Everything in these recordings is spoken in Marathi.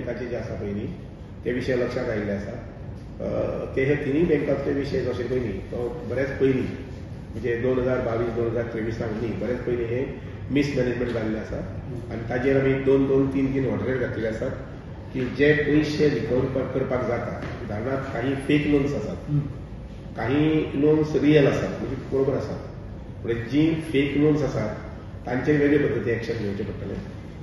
बँकाचे जे आसा पळय न्ही ते विशय लक्षात आयिल्ले आसा. ते हे तिनूय बँकांतले विशय जशे पळय न्ही तो बरेच पयलीं म्हणजे 2022-2023 न्ही बरेच पयलीं हे मिसमॅनेजमेंट जाल्लें आसा आनी ताजेर आमी 2-3 ऑर्डर घातलेले आसात की जे पयशे रिकवर करपाक जाता. उदाहरणार्थ काही फेक लोन्स आसात, काही लोन्स रियल आसात म्हणजे बरोबर आसात, पूण जी फेक लोन्स आसात तांचेर वेगळे पद्दती एक्शन घेवचें पडटलें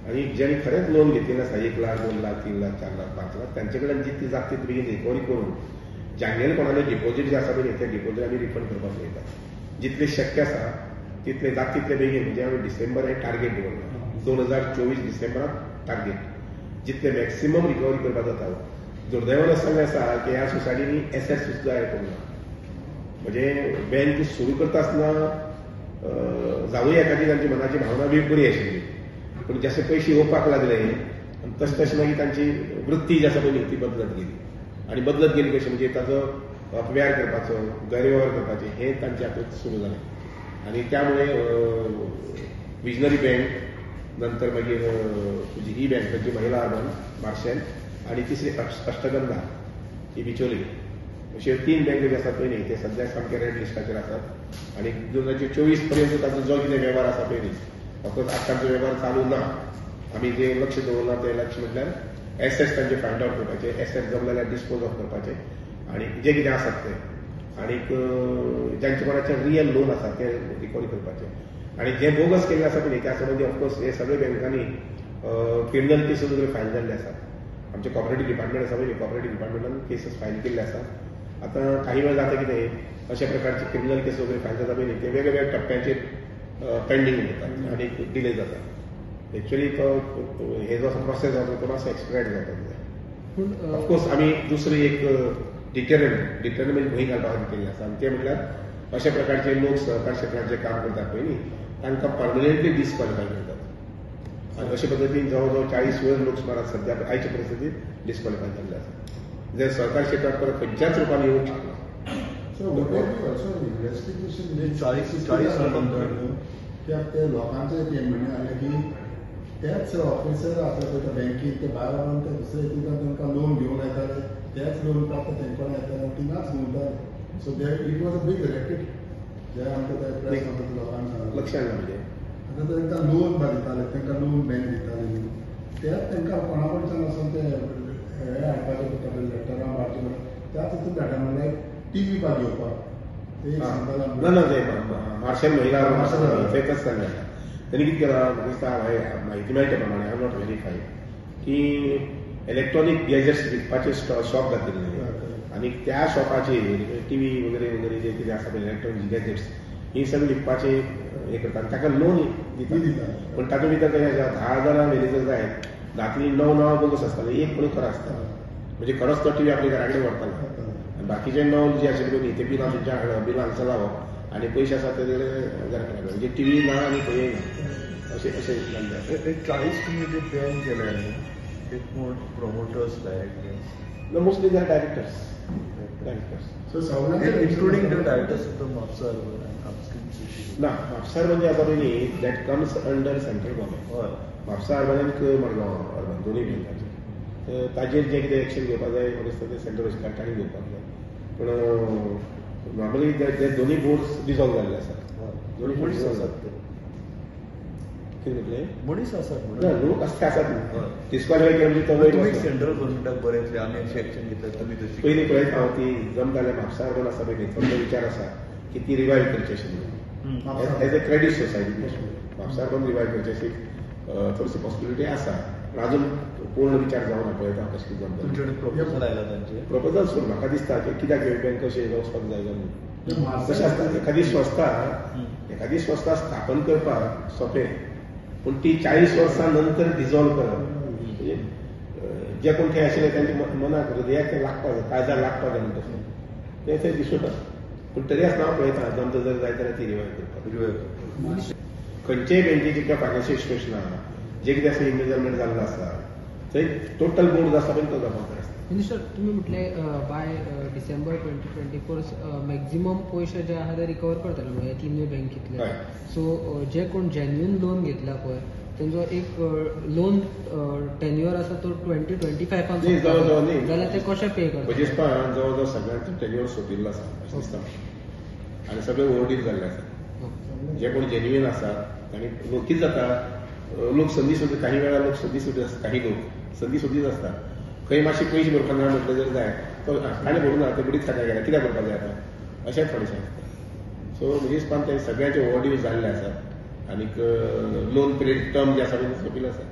आनी जेणे खरेंच लोन घेतिल्लें आसा 1 लाख 2 लाख 3 लाख 4 लाख 5 लाख तांचे कडेन जितली जाता तितली बेगीन रिकवरी करून जांगेर कोणाले डिपॉझीट जे आसा पळय ते डिपॉझीट आमी रिफंड करपाक पळयतात. जितले शक्य आसा तितले जाता तितले बेगीन म्हणजे आमी डिसेंबर हे टार्गेट दवरला 2024 डिसेंबराक टार्गेट जितले मॅक्सिमम रिकवरी करपाक जाता. दुर्दैवान असं आसा की ह्या सोसायटीनी एसेट सुद्धा हे करूंक म्हणजे बँक सुरू करता आसतना जावूय एखादी तांची मनाची भावना बी बरी आशिल्ली पूण जशे पयशे येवपाक लागले तशें तशें मागीर तांची वृत्ती जी आसा पळय ती बदलत गेली आनी बदलत गेली कशें म्हणजे ताचो अपव्यय करपाचो गैरव्यवहार करपाचे हे तांचे हातूंत सुरू जालें आनी त्यामुळे विजनरी बँक नंतर मागीर तुजी ही बँक तांची महिला अर्बन मार्शेल आनी तिसरी अष्टगंधा ही बिचोली अशे 3 बँको जे आसात पळय न्ही ते सद्या सामके रेड लिस्टाचेर आसात आनी 2024 पर्यंत ताचो जो कितें वेव्हार आसा पळय न्ही फकत आतांचो वेव्हार चालू ना. आमी जे लक्ष दवरला ते लक्ष म्हटल्यार एसेट्स तांचे फायंड आउट करपाचे, एसेट्स जमले जाल्यार डिस्पोज ऑफ करपाचे आनी जे कितें आसात ते आनीक जांचे कोणाचे रियल लोन आसा ते रिकवरी करपाचे आनी जे बोगस केल्ले आसा पळय त्या संबंधी ऑफकोर्स हे सगळे बँकांनी क्रिमिनल केसीस वगैरे फायल जाल्ले आसात. आमचे कॉपरेटीव डिपार्टमेंट आसा पळय कॉपरेटीव डिपार्टमेंटान केसीस फायल केल्ले आसात. आता काही वेळ जाता कितें अशा प्रकारचे क्रिमिनल केस वगैरे फायल जाता पळय न्ही ते वेगवेगळ्या टप्प्यांचेर पेंडींग उरतात आनी डिले जाता. एक्चुअली तो हे जो प्रोसेस जाता तो मातसो एक्सप्रायड जाता पूण ऑफकोर्स आमी दुसरी एक डिटर्मिनेंट भंय घालपाक केल्ली आसा आनी ते म्हटल्यार अशा प्रकारचे लोक सहकार क्षेत्रांत जे काम करतात पळय न्ही तांकां परमनंटली डिस्क्वॉलिफाय करतात आनी अशे पद्दतीन जवळ जवळ 40 वयर लोक सुमार सद्या आयच्या परिस्थितीत डिस्क्वॉलिफाय जाल्ले आसा. जे सहकार क्षेत्रात परत खंयच्याच रुपान येवंक शकना. ते लोकांचे पेमेंट आले की त्याच ऑफिसर आसा त्या बँकेत ते भायर व्हरून ते दुसरे एकीकडे तांकां लोन घेवन येताले तेच लोन फक्त तेंच्याकडे येताले तिंगाच गुंवताले. So it was a big racket जे आमकां लोकांक लक्षांत ना म्हणजे आतां तांकां लोन दिताले तांकां लोन बँक दिताली तेच तांकां कोणा कडच्यान वचून ते हे हाडपाचें पडटालें लेटरां मारचें त्याच हितून धाडटा म्हणल्यार टीव्ही पाक घेवपाक ना ते मार्शल महिला थंयच सांगलें त्यांनी कितें केलां दिसता म्हायती मेळटे प्रमाणे आय एम नॉट व्हेरीफायड की इलेक्ट्रॉनीक गॅजेट्स विकपाचे शॉप घातिल्ले आनी त्या शॉपाचेर टीव्ही वगैरे वगैरे जे कितें आसा पळय इलेक्ट्रॉनीक गॅजेट्स ही सगळी विकपाचे हे करतात ताका लोन दिता पूण तातूंत भितर ते 10,000 मॅनेजर जाय दातली 9 बोगस आसताले एक कोणी खरो आसता म्हणजे खरोच तो टीव्ही आपल्या घरा कडेन व्हरतालो आनी बाकीचे 9 जे आशिल्ले पळय ते बिलां तुमच्या हाडप बिलां चलावप आनी पयशे आसा ते घरा कडेन म्हणजे टीव्ही ना आनी खंयय ना अशें जाल्लें. 40 टीव्ही बॅन केले ते कोण promoters directors mostly they are directors so सगळ्यांक including the directors of the Mapusa ना म्हापसा म्हणजे आतां पळय न्ही that comes under central government. Mapusa urban आनी मडगांव अर्बन दोनूय बँकाचे ताजेर जें कितें एक्शन घेवपाक जाय म्हाका दिसता तें सेंट्रल सरकारांनी घेवपाक जाय पूण नॉर्मली ते दोनूय बोर्ड्स डिजॉल्व जाल्ले आसात. दोनूय मनीस आसात कितें म्हटलें मनीस आसात लोक आसात डिस्क्वॉलिफाय केले म्हणजे तो वयर सेंट्रल गव्हर्मेंटाक बरें आमी अशें एक्शन घेतलें तुमी तशी पयलीं पळयत हांव ती जम जाल्यार म्हापसा अर्बन आसा पळय थोडो विचार आसा की ती रिवायव करची अशी म्हणून as a credit society Mapusa urban revive करची अशी थोडीशी पॉसिबिलिटी आसा पूण अजून पूर्ण विचार जावना पळयता कशें जमता. प्रपोजल आयला तांचे प्रपोजल सोड म्हाका दिसता की कित्याक बँक कशें वचपाक जाय जाल्यार कशें आसता एखादी संस्था स्थापन करपाक सोंपें पूण ती 40 वर्सां नंतर डिजॉल्व करप म्हणजे जे कोण थंय आशिल्ले तांच्या मनाक हृदयाक तें लागपाक जाय कायद्यार लागपाक जाय म्हणटा तशें तें थंय दिसूं ना पूण तरी आसतना हांव पळयता जमता जर जाय जाल्यार ती रिवायव करपाक खंयचेय बँकेचे किंवा फायनान्शियल इन्स्टिट्यूशनां जे कितें आसा इन्वेस्टमेंट जाल्लो आसा थंय टोटल बोर्ड आसा पळय तो जबाबदार आसता. मिनिस्टर तुम्ही म्हटले बाय डिसेंबर 2024 मॅक्झिमम पयशे जे आहा ते रिकवर करतले म्हणजे 3 बँकेतले. सो जे कोण जेन्युन लोन घेतला पळय तेंचो एक लोन टेन्युअर आसा तो 2025 न्ही, जवळ न्ही. जाल्यार ते कशे पे करतात? म्हजे हिसपान जवळ सगळ्यांचो टेन्युअर सोंपिल्लो आसा अशें दिसता म्हाका. आनी सगळे ओव्हरडील जाल्ले आसा. जे कोण जेन्युइन आसात आनी लोक कितें जाता, लोक संदी सोदीत, काही वेळा लोक संदी सोदीत आसता, काही लोक संदी सोदीत आसता. खंय मातशे पयशे भरपा ना म्हटलें जर जाय तो ताणें भरूं ना, ते बुडीत खात्याक गेल्या, कित्याक भरपाक जाय आतां, अशेंच थोडेशें आसता. सो म्हजे हिसपान ते सगळ्यांचे ओव्हरडील जाल्ले आसात आनीक लोन पिरियड टर्म जे आसा ते सोंपिल्ले आसा.